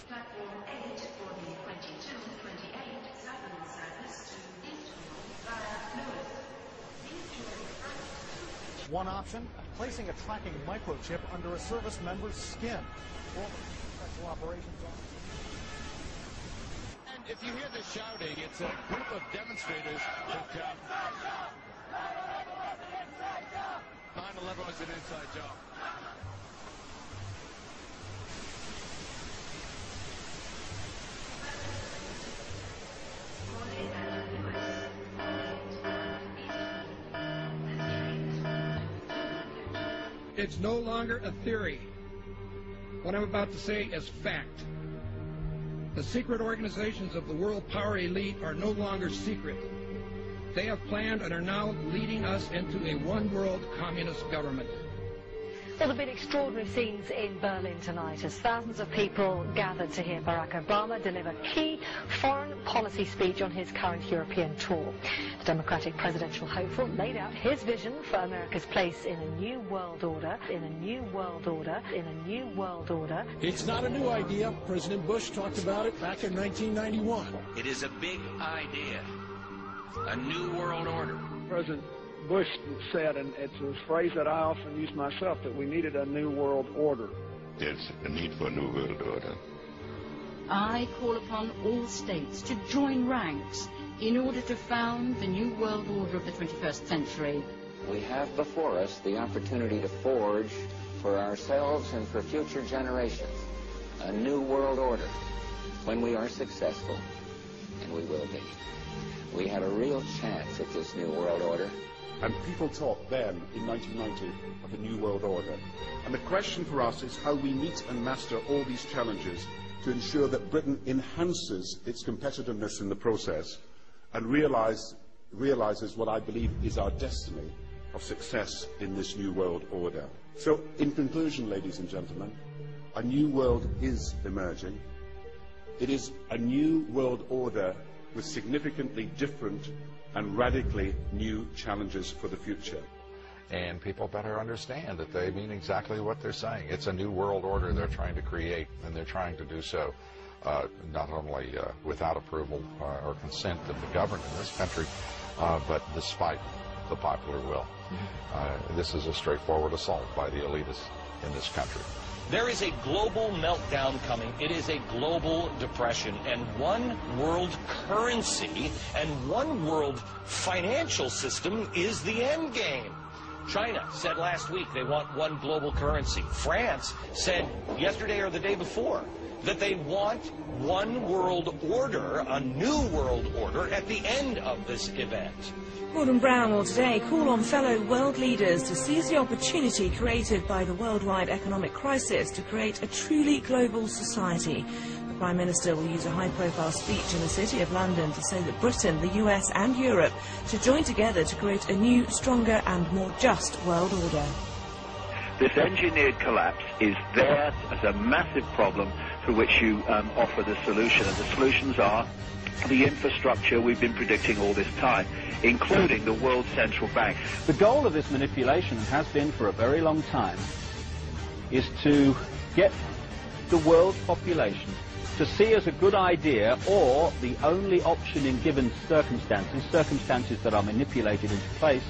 Platform 8 for the 2228 Southern service to Istanbul via Lewis. One option, placing a tracking microchip under a service member's skin. Special operations officer. And if you hear the shouting, it's a group of demonstrators who've come. 9/11 was an inside job. It's no longer a theory. What I'm about to say is fact. The secret organizations of the world power elite are no longer secret. They have planned and are now leading us into a one-world communist government. Well, there have been extraordinary scenes in Berlin tonight as thousands of people gathered to hear Barack Obama deliver key foreign policy speech on his current European tour. The Democratic presidential hopeful laid out his vision for America's place in a new world order, in a new world order, in a new world order. It's not a new idea. President Bush talked about it back in 1991. It is a big idea, a new world order. President Bush said, and it's a phrase that I often use myself, that we needed a new world order. There's a need for a new world order. I call upon all states to join ranks in order to found the new world order of the 21st century. We have before us the opportunity to forge for ourselves and for future generations a new world order. When we are successful, and we will be, we have a real chance at this new world order. And people talked then, in 1990, of a new world order. And the question for us is how we meet and master all these challenges to ensure that Britain enhances its competitiveness in the process and realizes what I believe is our destiny of success in this new world order. So, in conclusion, ladies and gentlemen, a new world is emerging. It is a new world order with significantly different and radically new challenges for the future. And people better understand that they mean exactly what they're saying. It's a new world order they're trying to create, and they're trying to do so not only without approval or consent of the governed in this country, but despite the popular will. This is a straightforward assault by the elitists in this country. There is a global meltdown coming. It is a global depression, and one world currency and one world financial system is the end game. China said last week they want one global currency. France said yesterday or the day before that they want one world order, a new world order, at the end of this event. Gordon Brown will today call on fellow world leaders to seize the opportunity created by the worldwide economic crisis to create a truly global society. The Prime Minister will use a high-profile speech in the City of London to say that Britain, the US and Europe should join together to create a new, stronger and more just world order. This engineered collapse is there as a massive problem for which you offer the solution, and the solutions are the infrastructure we've been predicting all this time, including the World Central Bank. The goal of this manipulation has been for a very long time is to get the world's population to see as a good idea, or the only option in given circumstances that are manipulated into place,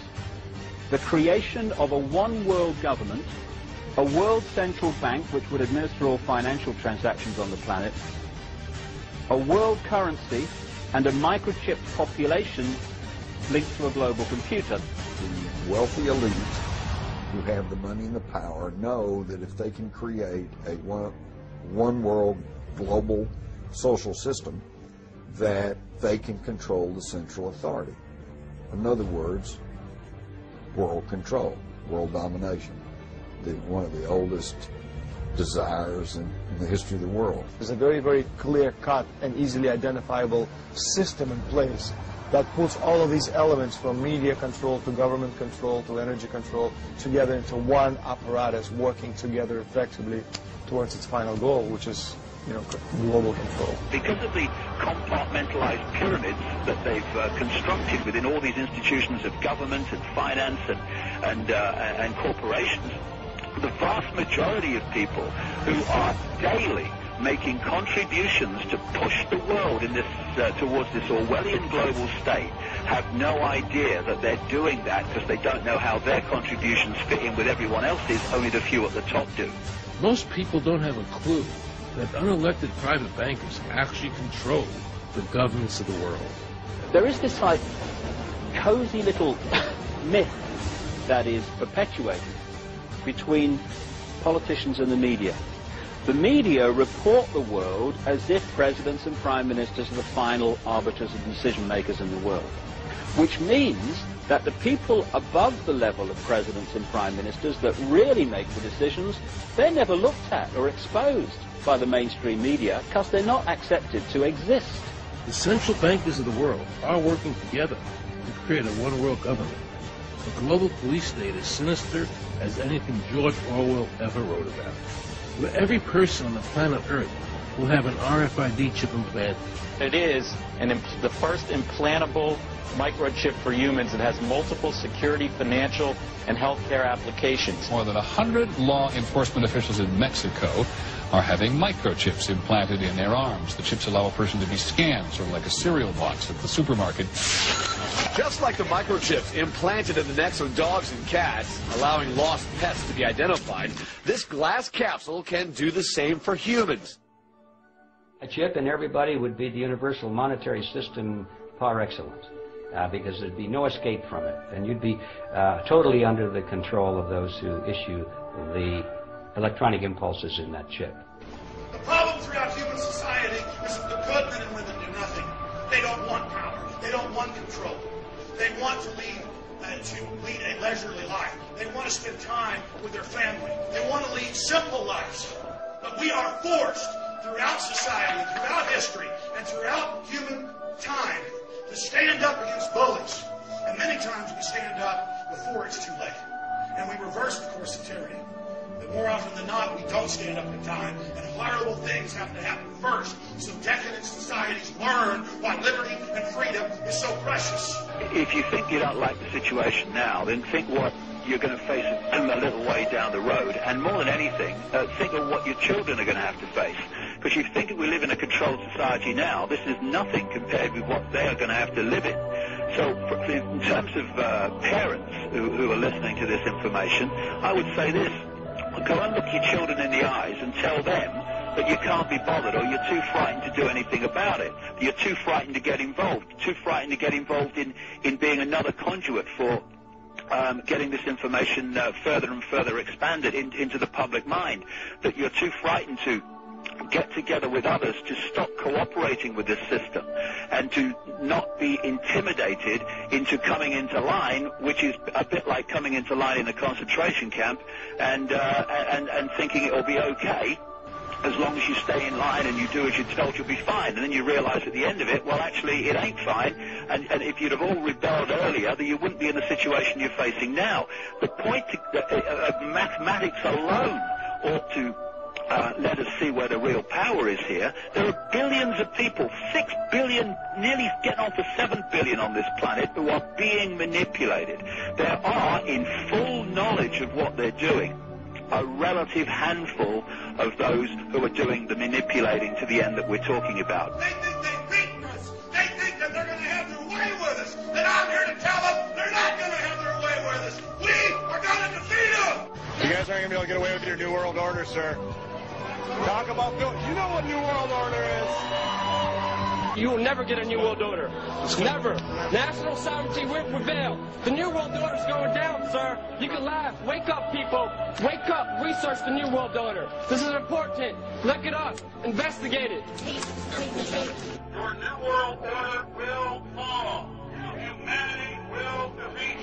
the creation of a one-world government, a world central bank which would administer all financial transactions on the planet, a world currency, and a microchipped population linked to a global computer. The wealthy elite who have the money and the power know that if they can create a one world global social system, that they can control the central authority. In other words, world control, world domination, one of the oldest desires in the history of the world. There's a very, very clear-cut and easily identifiable system in place that puts all of these elements, from media control to government control to energy control, together into one apparatus working together effectively towards its final goal, which is global control. Because of the compartmentalized pyramids that they've constructed within all these institutions of government and finance and corporations, the vast majority of people who are daily making contributions to push the world in this towards this Orwellian global state have no idea that they're doing that because they don't know how their contributions fit in with everyone else's. Only the few at the top do. Most people don't have a clue that unelected private bankers actually control the governments of the world. There is this like cozy little myth that is perpetuated between politicians and the media. The media report the world as if presidents and prime ministers are the final arbiters and decision makers in the world, which means that the people above the level of presidents and prime ministers that really make the decisions, they're never looked at or exposed by the mainstream media because they're not accepted to exist. The central bankers of the world are working together to create a one-world government. A global police state as sinister as anything George Orwell ever wrote about, where every person on the planet Earth will have an RFID chip implanted. It is the first implantable microchip for humans that has multiple security, financial, and healthcare applications. More than 100 law enforcement officials in Mexico are having microchips implanted in their arms. The chips allow a person to be scanned, sort of like a cereal box at the supermarket. Just like the microchips implanted in the necks of dogs and cats, allowing lost pets to be identified, this glass capsule can do the same for humans. A chip in everybody would be the universal monetary system par excellence, because there'd be no escape from it, and you'd be totally under the control of those who issue the electronic impulses in that chip. The problem throughout human society is that the good men and women do nothing. They don't want power. They don't want control. They want to lead a leisurely life. They want to spend time with their family. They want to lead simple lives. But we are forced throughout society, throughout history, and throughout human time to stand up against bullies. And many times we stand up before it's too late. And we reverse the course of tyranny. But more often than not, we don't stand up in time, and horrible things have to happen first, so decadent societies learn why liberty and freedom is so precious. If you think you don't like the situation now, then think what you're going to face a little way down the road, and more than anything, think of what your children are going to have to face. Because you think we live in a controlled society now, this is nothing compared with what they are going to have to live in. So in terms of parents who are listening to this information, I would say this. Go and look your children in the eyes and tell them that you can't be bothered, or you're too frightened to do anything about it. You're too frightened to get involved, too frightened to get involved in being another conduit for getting this information further and further expanded into the public mind, that you're too frightened to get together with others to stop cooperating with this system and to not be intimidated into coming into line, which is a bit like coming into line in a concentration camp and thinking it'll be okay as long as you stay in line and you do as you're told, you'll be fine. And then you realize at the end of it, well, actually, it ain't fine. And if you'd have all rebelled earlier, then you wouldn't be in the situation you're facing now. The point of mathematics alone ought to let us see where the real power is here. There are billions of people, 6 billion, nearly getting on to 7 billion on this planet, who are being manipulated. There are, in full knowledge of what they're doing, a relative handful of those who are doing the manipulating to the end that we're talking about. They think they've beaten us. They think that they're going to have their way with us. And I'm here to tell them they're not going to have their way with us. We are going to defeat them. You guys aren't going to be able to get away with your New World Order, sir. Talk about you know what New World Order is. You will never get a New World Order. Never. National sovereignty will prevail. The New World Order is going down, sir. You can laugh. Wake up, people. Wake up. Research the New World Order. This is important. Look it up. Investigate it. Your New World Order will fall. Humanity will defeat